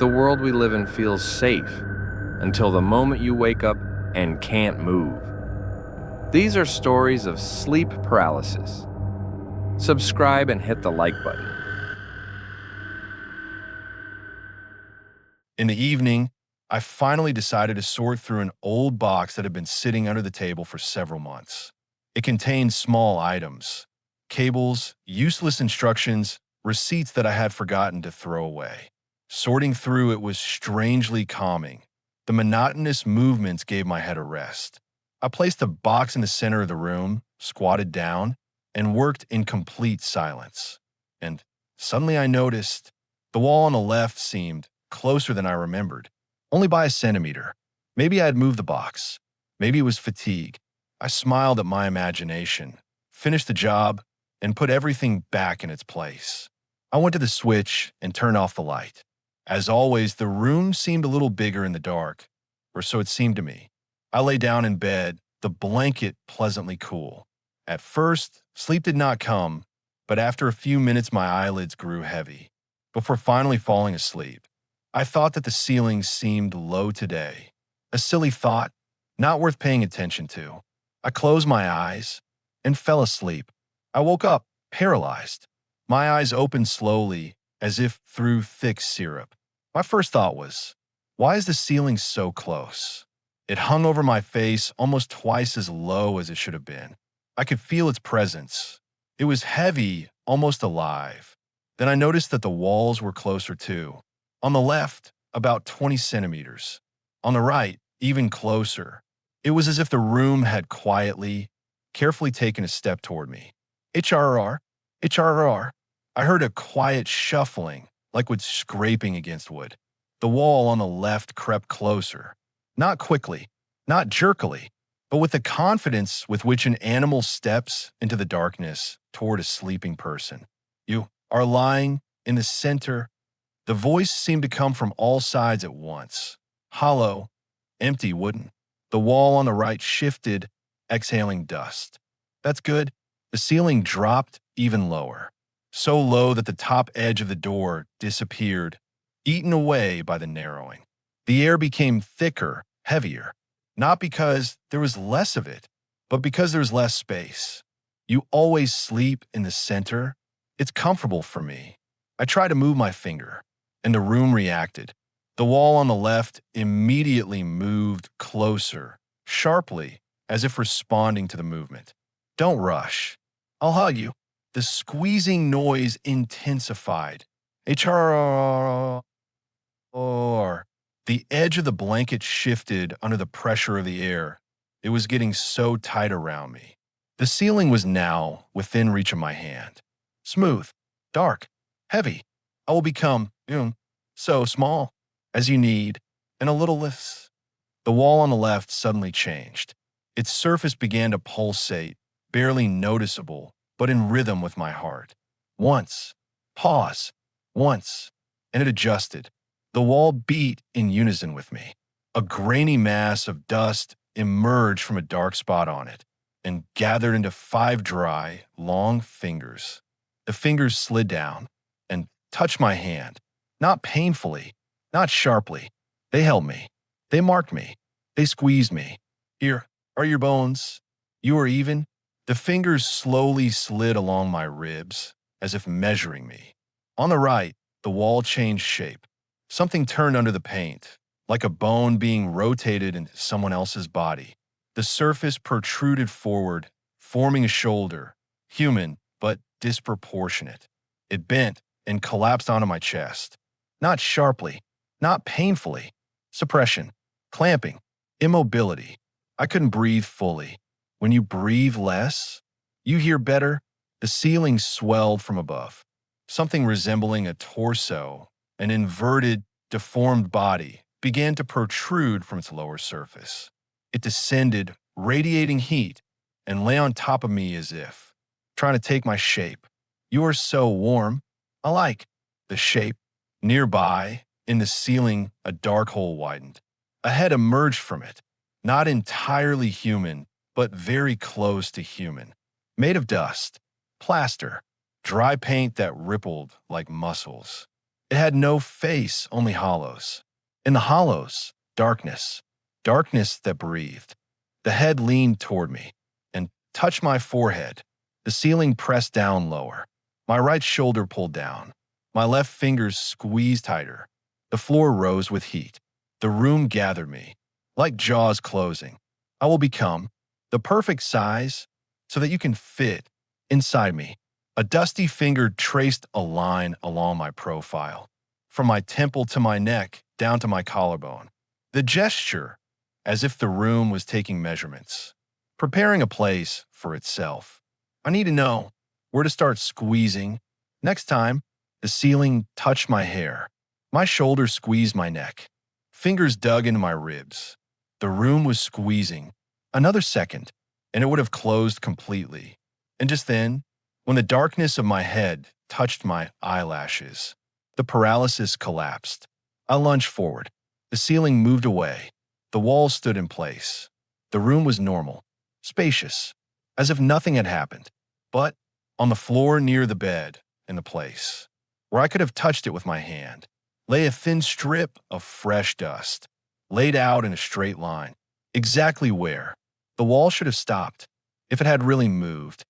the world we live in feels safe until the moment you wake up and can't move. These are stories of sleep paralysis. Subscribe and hit the like button. In the evening, I finally decided to sort through an old box that had been sitting under the table for several months. It contained small items, cables, useless instructions, receipts that I had forgotten to throw away. Sorting through it was strangely calming. The monotonous movements gave my head a rest. I placed the box in the center of the room, squatted down, and worked in complete silence. And suddenly I noticed the wall on the left seemed closer than I remembered, only by a centimeter. Maybe I had moved the box. Maybe it was fatigue. I smiled at my imagination, finished the job, and put everything back in its place. I went to the switch and turned off the light. As always, the room seemed a little bigger in the dark, or so it seemed to me. I lay down in bed, the blanket pleasantly cool. At first, sleep did not come, but after a few minutes my eyelids grew heavy. Before finally falling asleep, I thought that the ceiling seemed low today. A silly thought, not worth paying attention to. I closed my eyes and fell asleep. I woke up, paralyzed. My eyes opened slowly, as if through thick syrup. My first thought was, why is the ceiling so close? It hung over my face almost twice as low as it should have been. I could feel its presence. It was heavy, almost alive. Then I noticed that the walls were closer too. On the left, about 20 centimeters. On the right, even closer. It was as if the room had quietly, carefully taken a step toward me. HRR, HRR. I heard a quiet shuffling, like wood scraping against wood. The wall on the left crept closer. Not quickly, not jerkily, but with the confidence with which an animal steps into the darkness toward a sleeping person. You are lying in the center. The voice seemed to come from all sides at once. Hollow, empty, wooden. The wall on the right shifted, exhaling dust. That's good. The ceiling dropped even lower. So low that the top edge of the door disappeared, eaten away by the narrowing. The air became thicker, heavier, not because there was less of it, but because there was less space. You always sleep in the center. It's comfortable for me. I tried to move my finger, and the room reacted. The wall on the left immediately moved closer, sharply, as if responding to the movement. Don't rush. I'll hug you. The squeezing noise intensified. HRR. The edge of the blanket shifted under the pressure of the air. It was getting so tight around me. The ceiling was now within reach of my hand. Smooth, dark, heavy. I will become, so small as you need, and a little less. The wall on the left suddenly changed. Its surface began to pulsate, barely noticeable, but in rhythm with my heart. Once, pause, once, and it adjusted. The wall beat in unison with me. A grainy mass of dust emerged from a dark spot on it and gathered into 5 dry, long fingers. The fingers slid down and touched my hand, not painfully, not sharply. They held me. They marked me. They squeezed me. Here are your bones. You are even. The fingers slowly slid along my ribs, as if measuring me. On the right, the wall changed shape. Something turned under the paint, like a bone being rotated into someone else's body. The surface protruded forward, forming a shoulder, human but disproportionate. It bent and collapsed onto my chest. Not sharply, not painfully. Suppression, clamping, immobility. I couldn't breathe fully. When you breathe less, you hear better. The ceiling swelled from above. Something resembling a torso, an inverted, deformed body, began to protrude from its lower surface. It descended, radiating heat, and lay on top of me as if trying to take my shape. You are so warm. I like the shape. Nearby, in the ceiling, a dark hole widened. A head emerged from it, not entirely human, but very close to human. Made of dust, plaster, dry paint that rippled like muscles. It had no face, only hollows. In the hollows, darkness, darkness that breathed. The head leaned toward me and touched my forehead. The ceiling pressed down lower. My right shoulder pulled down. My left fingers squeezed tighter. The floor rose with heat. The room gathered me, like jaws closing. I will become the perfect size so that you can fit inside me. A dusty finger traced a line along my profile, from my temple to my neck, down to my collarbone. The gesture, as if the room was taking measurements, preparing a place for itself. I need to know where to start squeezing. Next time, the ceiling touched my hair. My shoulders squeezed my neck. Fingers dug into my ribs. The room was squeezing. Another second, and it would have closed completely. And just then, when the darkness of my head touched my eyelashes, the paralysis collapsed. I lunged forward. The ceiling moved away. The walls stood in place. The room was normal, spacious, as if nothing had happened. But on the floor near the bed, in the place where I could have touched it with my hand, lay a thin strip of fresh dust, laid out in a straight line, exactly where the wall should have stopped if it had really moved.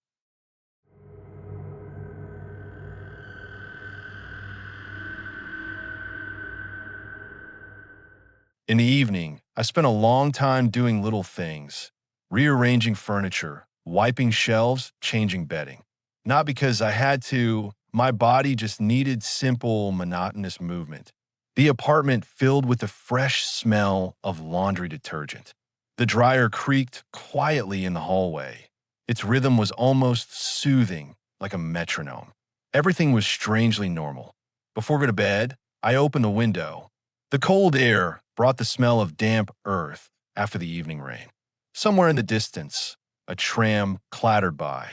In the evening, I spent a long time doing little things, rearranging furniture, wiping shelves, changing bedding. Not because I had to, my body just needed simple, monotonous movement. The apartment filled with the fresh smell of laundry detergent. The dryer creaked quietly in the hallway. Its rhythm was almost soothing, like a metronome. Everything was strangely normal. Before going to bed, I opened the window. The cold air brought the smell of damp earth after the evening rain. Somewhere in the distance, a tram clattered by.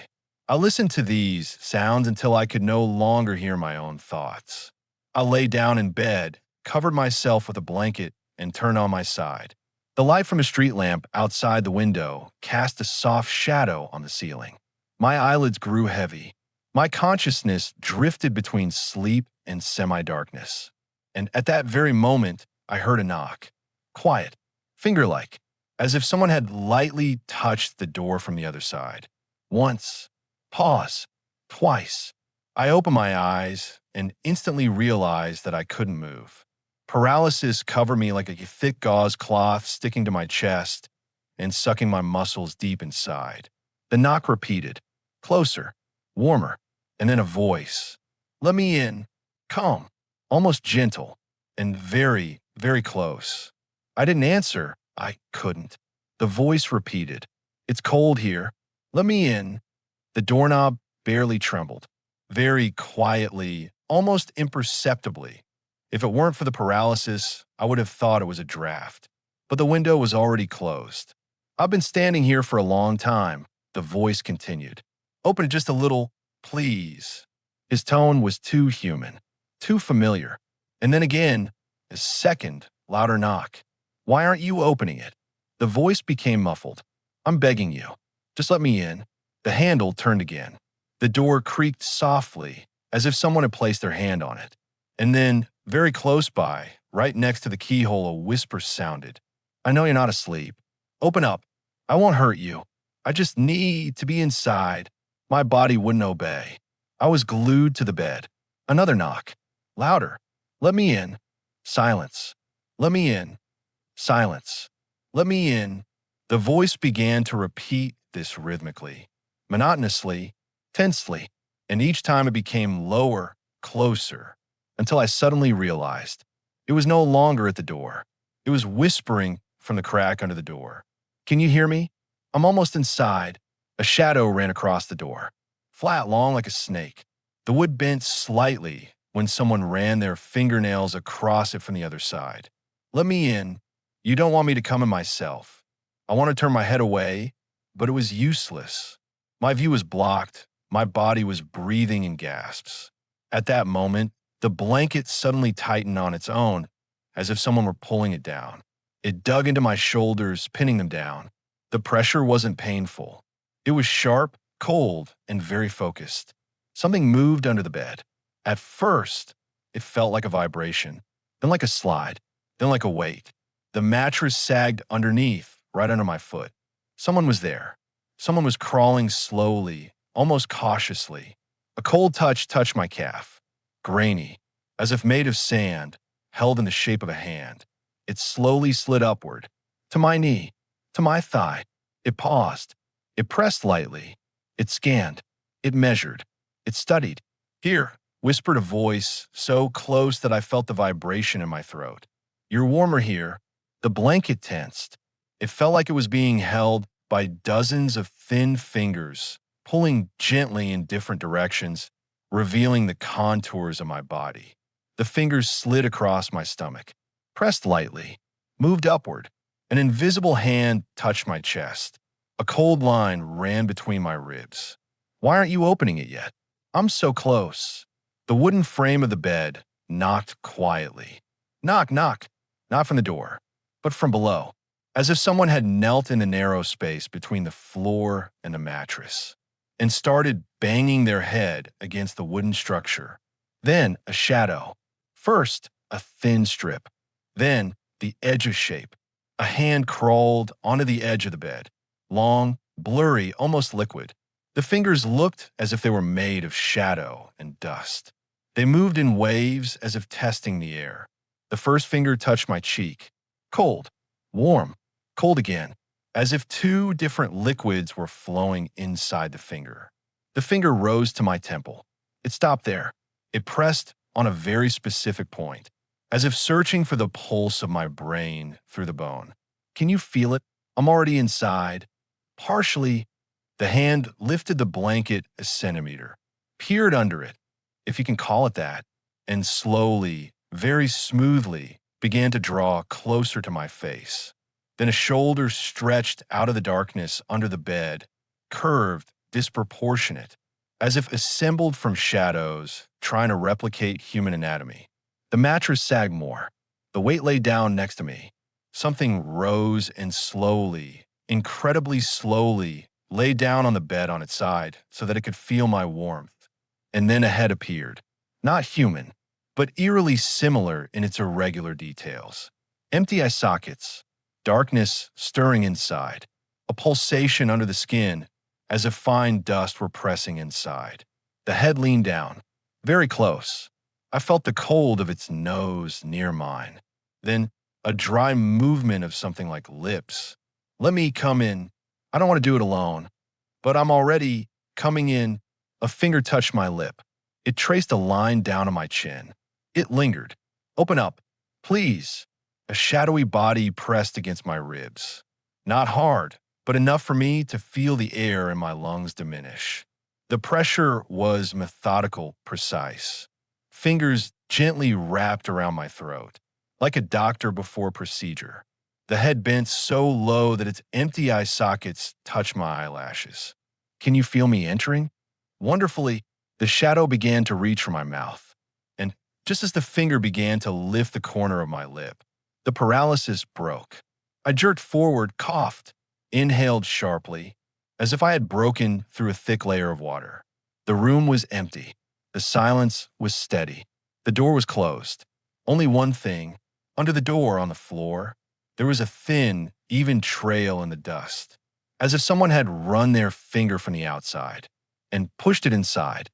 I listened to these sounds until I could no longer hear my own thoughts. I lay down in bed, covered myself with a blanket, and turned on my side. The light from a street lamp outside the window cast a soft shadow on the ceiling. My eyelids grew heavy. My consciousness drifted between sleep and semi-darkness. And at that very moment, I heard a knock. Quiet, finger-like, as if someone had lightly touched the door from the other side. Once. Pause. Twice. I opened my eyes and instantly realized that I couldn't move. Paralysis covered me like a thick gauze cloth sticking to my chest and sucking my muscles deep inside. The knock repeated, closer, warmer, and then a voice. Let me in. Calm, almost gentle, and very, very close. I didn't answer. I couldn't. The voice repeated, it's cold here. Let me in. The doorknob barely trembled. Very quietly, almost imperceptibly. If it weren't for the paralysis, I would have thought it was a draft. But the window was already closed. I've been standing here for a long time, the voice continued. Open it just a little, please. His tone was too human, too familiar. And then again, a second, louder knock. Why aren't you opening it? The voice became muffled. I'm begging you. Just let me in. The handle turned again. The door creaked softly, as if someone had placed their hand on it. And then, very close by, right next to the keyhole, a whisper sounded. I know you're not asleep. Open up. I won't hurt you. I just need to be inside. My body wouldn't obey. I was glued to the bed. Another knock. Louder. Let me in. Silence. Let me in. Silence. Let me in. The voice began to repeat this rhythmically, monotonously, tensely, and each time it became lower, closer, until I suddenly realized it was no longer at the door. It was whispering from the crack under the door. Can you hear me? I'm almost inside. A shadow ran across the door, flat, long like a snake. The wood bent slightly when someone ran their fingernails across it from the other side. Let me in. You don't want me to come in myself. I want to turn my head away, but it was useless. My view was blocked. My body was breathing in gasps. At that moment, the blanket suddenly tightened on its own, as if someone were pulling it down. It dug into my shoulders, pinning them down. The pressure wasn't painful. It was sharp, cold, and very focused. Something moved under the bed. At first, It felt like a vibration, then like a slide, then like a weight. The mattress sagged underneath, right under my foot. Someone was there. Someone was crawling slowly, almost cautiously. A cold touch touched my calf, grainy, as if made of sand, held in the shape of a hand. It slowly slid upward, to my knee, to my thigh. It paused. It pressed lightly. It scanned. It measured. It studied. "Here," whispered a voice so close that I felt the vibration in my throat. "You're warmer here." The blanket tensed. It felt like it was being held by dozens of thin fingers, pulling gently in different directions, revealing the contours of my body. The fingers slid across my stomach, pressed lightly, moved upward. An invisible hand touched my chest. A cold line ran between my ribs. "Why aren't you opening it yet?" "I'm so close." The wooden frame of the bed knocked quietly. Knock, knock. Not from the door, but from below, as if someone had knelt in the narrow space between the floor and the mattress and started banging their head against the wooden structure. Then a shadow. First, a thin strip. Then the edge of shape. A hand crawled onto the edge of the bed. Long, blurry, almost liquid. The fingers looked as if they were made of shadow and dust. They moved in waves as if testing the air. The first finger touched my cheek. Cold, warm, cold again, as if two different liquids were flowing inside the finger. The finger rose to my temple. It stopped there. It pressed on a very specific point, as if searching for the pulse of my brain through the bone. "Can you feel it? I'm already inside." Partially. The hand lifted the blanket a centimeter, peered under it, if you can call it that, and slowly, very smoothly, began to draw closer to my face. Then a shoulder stretched out of the darkness under the bed, curved, disproportionate, as if assembled from shadows, trying to replicate human anatomy. The mattress sagged more. The weight lay down next to me. Something rose and slowly, incredibly slowly, lay down on the bed on its side so that it could feel my warmth. And then a head appeared. Not human, but eerily similar in its irregular details. Empty eye sockets, darkness stirring inside, a pulsation under the skin as if fine dust were pressing inside. The head leaned down, very close. I felt the cold of its nose near mine. Then a dry movement of something like lips. "Let me come in. I don't want to do it alone, but I'm already coming in." A finger touched my lip. It traced a line down on my chin. It lingered. "Open up, please." A shadowy body pressed against my ribs. Not hard, but enough for me to feel the air in my lungs diminish. The pressure was methodical, precise. Fingers gently wrapped around my throat, like a doctor before procedure. The head bent so low that its empty eye sockets touched my eyelashes. "Can you feel me entering?" Wonderfully, the shadow began to reach for my mouth. And just as the finger began to lift the corner of my lip, the paralysis broke. I jerked forward, coughed, inhaled sharply, as if I had broken through a thick layer of water. The room was empty. The silence was steady. The door was closed. Only one thing. Under the door on the floor, there was a thin, even trail in the dust, as if someone had run their finger from the outside and pushed it inside.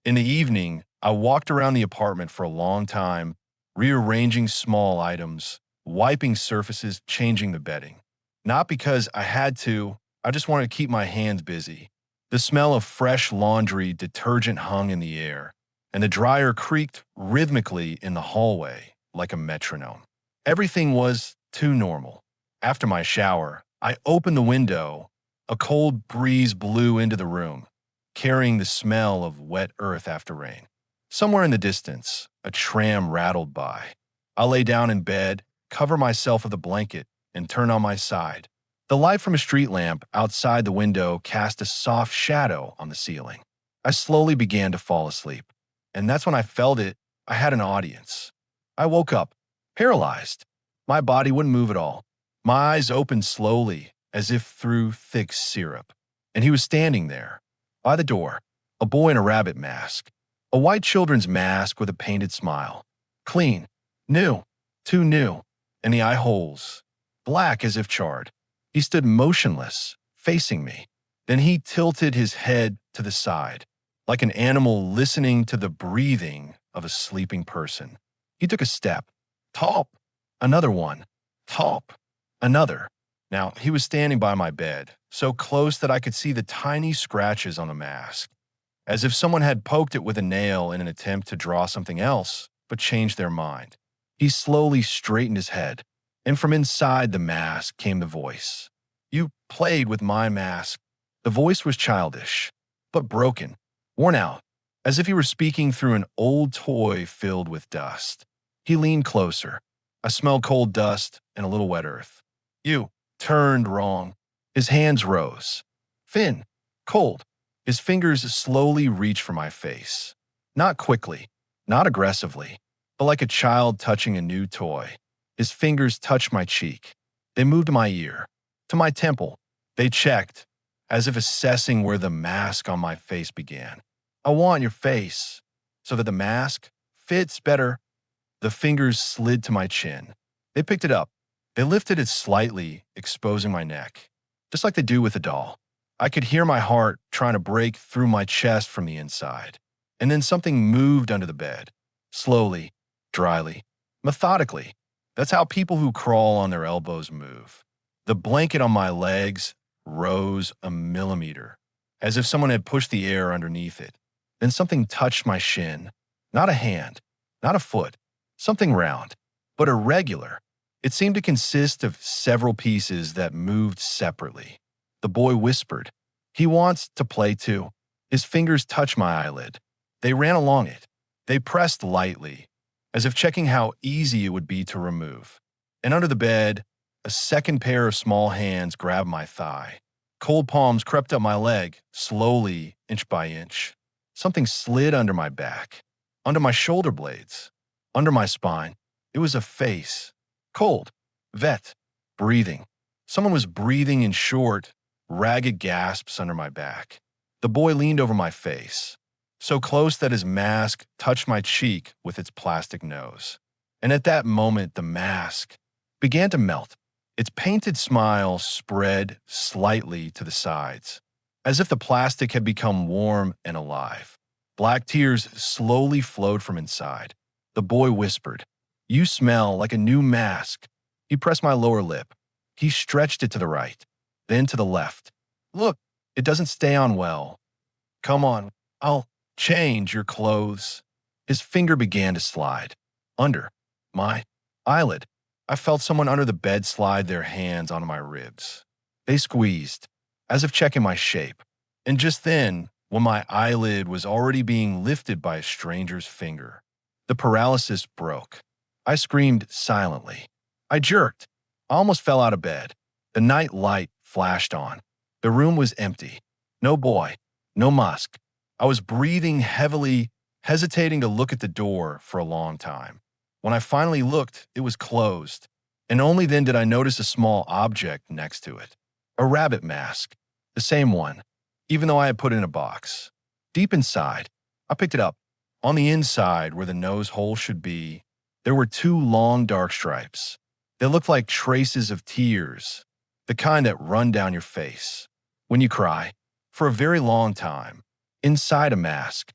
In the evening, I walked around the apartment for a long time, rearranging small items, wiping surfaces, changing the bedding. Not because I had to, I just wanted to keep my hands busy. The smell of fresh laundry detergent hung in the air, and the dryer creaked rhythmically in the hallway like a metronome. Everything was too normal. After my shower, I opened the window. A cold breeze blew into the room, carrying the smell of wet earth after rain. Somewhere in the distance, a tram rattled by. I lay down in bed, cover myself with a blanket, and turn on my side. The light from a street lamp outside the window cast a soft shadow on the ceiling. I slowly began to fall asleep, and that's when I felt it. I had an audience. I woke up, paralyzed, My body wouldn't move at all. My eyes opened slowly, as if through thick syrup. And he was standing there, by the door, a boy in a rabbit mask. A white children's mask with a painted smile. Clean, new, too new, and the eye holes, black as if charred. He stood motionless, facing me. Then he tilted his head to the side, like an animal listening to the breathing of a sleeping person. He took a step. Top. Another one. Top. Another. Now, he was standing by my bed, so close that I could see the tiny scratches on the mask, as if someone had poked it with a nail in an attempt to draw something else, but changed their mind. He slowly straightened his head, and from inside the mask came the voice. You played with my mask. The voice was childish, but broken, worn out, as if he were speaking through an old toy filled with dust. He leaned closer. I smelled cold dust and a little wet earth. You turned wrong. His hands rose. Thin, cold. His fingers slowly reached for my face. Not quickly, not aggressively, but like a child touching a new toy. His fingers touched my cheek. They moved to my ear, to my temple. They checked, as if assessing where the mask on my face began. I want your face, so that the mask fits better. The fingers slid to my chin. They picked it up. They lifted it slightly, exposing my neck, just like they do with a doll. I could hear my heart trying to break through my chest from the inside. And then something moved under the bed, slowly, dryly, methodically. That's how people who crawl on their elbows move. The blanket on my legs rose a millimeter, as if someone had pushed the air underneath it. Then something touched my shin. Not a hand, not a foot, something round, but irregular. It seemed to consist of several pieces that moved separately. The boy whispered, "He wants to play too." His fingers touched my eyelid. They ran along it. They pressed lightly, as if checking how easy it would be to remove. And under the bed, a second pair of small hands grabbed my thigh. Cold palms crept up my leg, slowly, inch by inch. Something slid under my back, under my shoulder blades, under my spine. It was a face. Cold, vet, breathing. Someone was breathing in short, ragged gasps under my back. The boy leaned over my face, so close that his mask touched my cheek with its plastic nose. And at that moment, the mask began to melt. Its painted smile spread slightly to the sides, as if the plastic had become warm and alive. Black tears slowly flowed from inside. The boy whispered, "You smell like a new mask." He pressed my lower lip. He stretched it to the right, then to the left. "Look, it doesn't stay on well. Come on, I'll change your clothes." His finger began to slide. Under my eyelid. I felt someone under the bed slide their hands onto my ribs. They squeezed, as if checking my shape. And just then, when my eyelid was already being lifted by a stranger's finger, the paralysis broke. I screamed silently. I jerked. I almost fell out of bed. The night light flashed on. The room was empty. No boy, no Musk. I was breathing heavily, hesitating to look at the door for a long time. When I finally looked, it was closed, and only then did I notice a small object next to it. A rabbit mask, the same one, even though I had put it in a box. Deep inside, I picked it up. On the inside, where the nose hole should be, there were two long dark stripes. They looked like traces of tears, the kind that run down your face when you cry, for a very long time, inside a mask.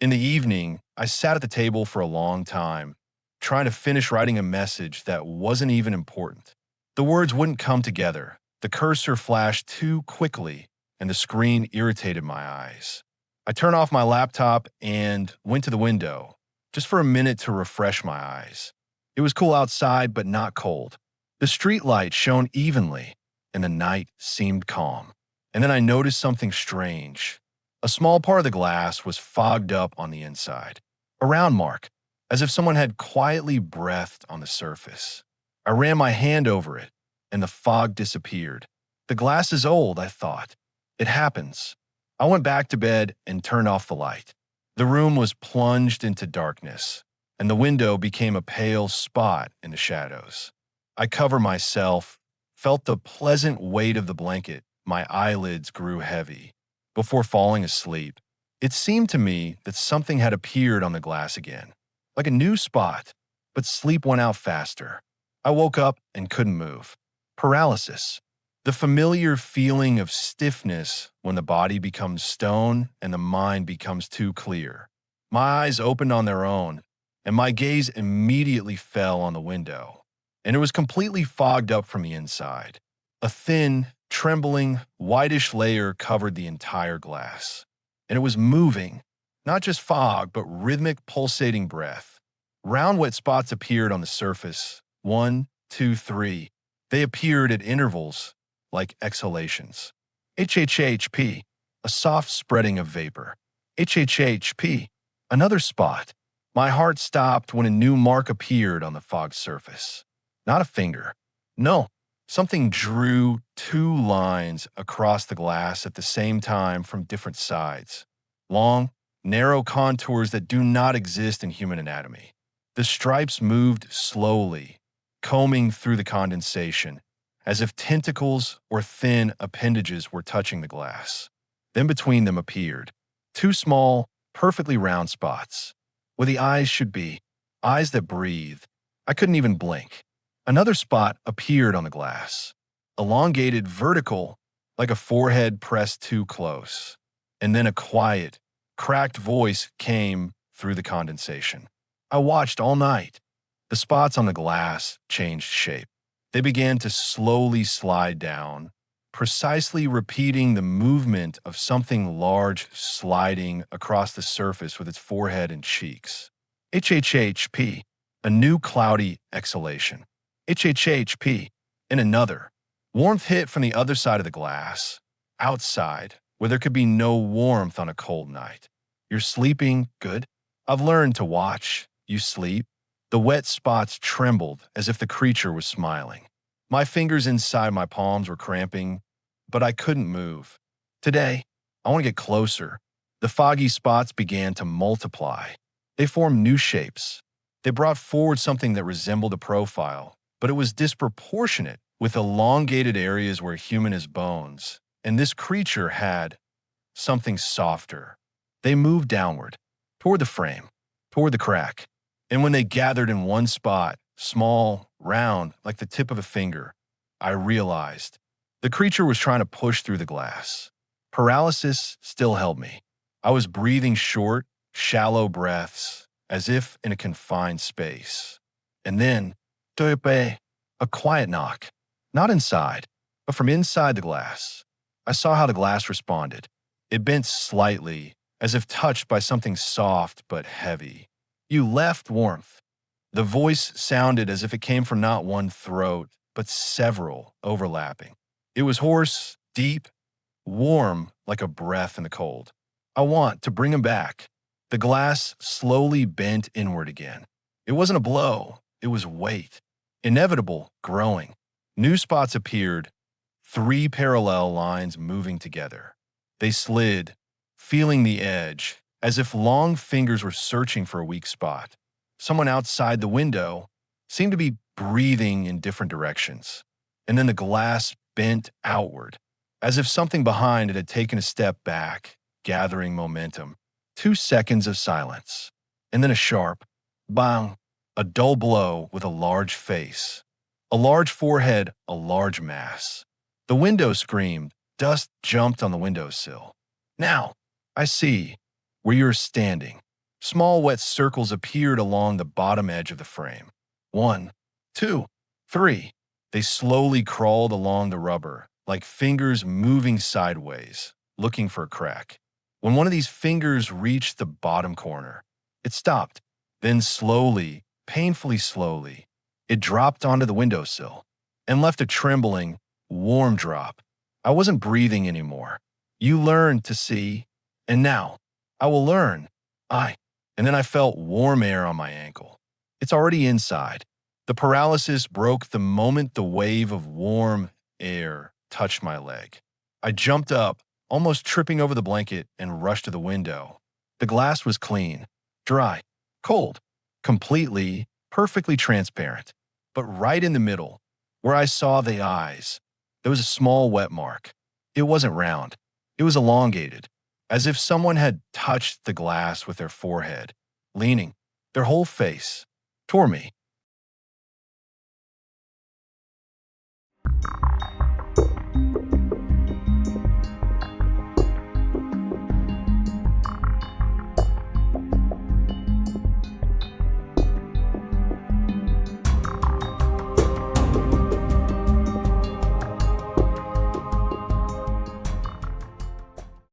In the evening, I sat at the table for a long time, trying to finish writing a message that wasn't even important. The words wouldn't come together. The cursor flashed too quickly, and the screen irritated my eyes. I turned off my laptop and went to the window, just for a minute to refresh my eyes. It was cool outside, but not cold. The street light shone evenly, and the night seemed calm. And then I noticed something strange. A small part of the glass was fogged up on the inside, a round mark, as if someone had quietly breathed on the surface. I ran my hand over it, and the fog disappeared. The glass is old, I thought. It happens. I went back to bed and turned off the light. The room was plunged into darkness, and the window became a pale spot in the shadows. I covered myself, felt the pleasant weight of the blanket. My eyelids grew heavy. Before falling asleep, it seemed to me that something had appeared on the glass again, like a new spot, but sleep went out faster. I woke up and couldn't move. Paralysis. The familiar feeling of stiffness when the body becomes stone and the mind becomes too clear. My eyes opened on their own, and my gaze immediately fell on the window, and it was completely fogged up from the inside. A thin, trembling, whitish layer covered the entire glass, and it was moving, not just fog, but rhythmic, pulsating breath. Round, wet spots appeared on the surface. 1, 2, 3. They appeared at intervals, like exhalations. HHHP, a soft spreading of vapor. HHHP, another spot. My heart stopped when a new mark appeared on the fogged surface. Not a finger. No, something drew 2 lines across the glass at the same time from different sides. Long, narrow contours that do not exist in human anatomy. The stripes moved slowly, combing through the condensation, as if tentacles or thin appendages were touching the glass. Then between them appeared 2 small, perfectly round spots, where the eyes should be, eyes that breathed. I couldn't even blink. Another spot appeared on the glass, elongated, vertical, like a forehead pressed too close. And then a quiet, cracked voice came through the condensation. I watched all night. The spots on the glass changed shape. They began to slowly slide down, precisely repeating the movement of something large sliding across the surface with its forehead and cheeks. HHHP, a new cloudy exhalation. HHHP, and another. Warmth hit from the other side of the glass, outside, where there could be no warmth on a cold night. You're sleeping good? I've learned to watch. You sleep. The wet spots trembled as if the creature was smiling. My fingers inside my palms were cramping, but I couldn't move. Today, I want to get closer. The foggy spots began to multiply. They formed new shapes. They brought forward something that resembled a profile, but it was disproportionate, with elongated areas where human is bones, and this creature had something softer. They moved downward, toward the frame, toward the crack, and when they gathered in one spot, small, round, like the tip of a finger, I realized the creature was trying to push through the glass. Paralysis still held me. I was breathing short, shallow breaths, as if in a confined space. And then, toipe, a quiet knock. Not inside, but from inside the glass. I saw how the glass responded. It bent slightly, as if touched by something soft but heavy. You left warmth. The voice sounded as if it came from not one throat, but several overlapping. It was hoarse, deep, warm like a breath in the cold. I want to bring him back. The glass slowly bent inward again. It wasn't a blow, it was weight. Inevitable, growing. New spots appeared, 3 parallel lines moving together. They slid, feeling the edge, as if long fingers were searching for a weak spot. Someone outside the window seemed to be breathing in different directions. And then the glass bent outward, as if something behind it had taken a step back, gathering momentum. 2 seconds of silence, and then a sharp bang, a dull blow with a large face, a large forehead, a large mass. The window screamed. Dust jumped on the windowsill. Now, I see where you're standing. Small wet circles appeared along the bottom edge of the frame. 1, 2, 3. They slowly crawled along the rubber, like fingers moving sideways, looking for a crack. When one of these fingers reached the bottom corner, it stopped. Then slowly, painfully slowly, it dropped onto the windowsill and left a trembling, warm drop. I wasn't breathing anymore. You learned to see, and now I will learn. And then I felt warm air on my ankle. It's already inside. The paralysis broke the moment the wave of warm air touched my leg. I jumped up, almost tripping over the blanket, and rushed to the window. The glass was clean, dry, cold, completely, perfectly transparent. But right in the middle, where I saw the eyes, there was a small wet mark. It wasn't round, it was elongated, as if someone had touched the glass with their forehead, leaning, their whole face, toward me.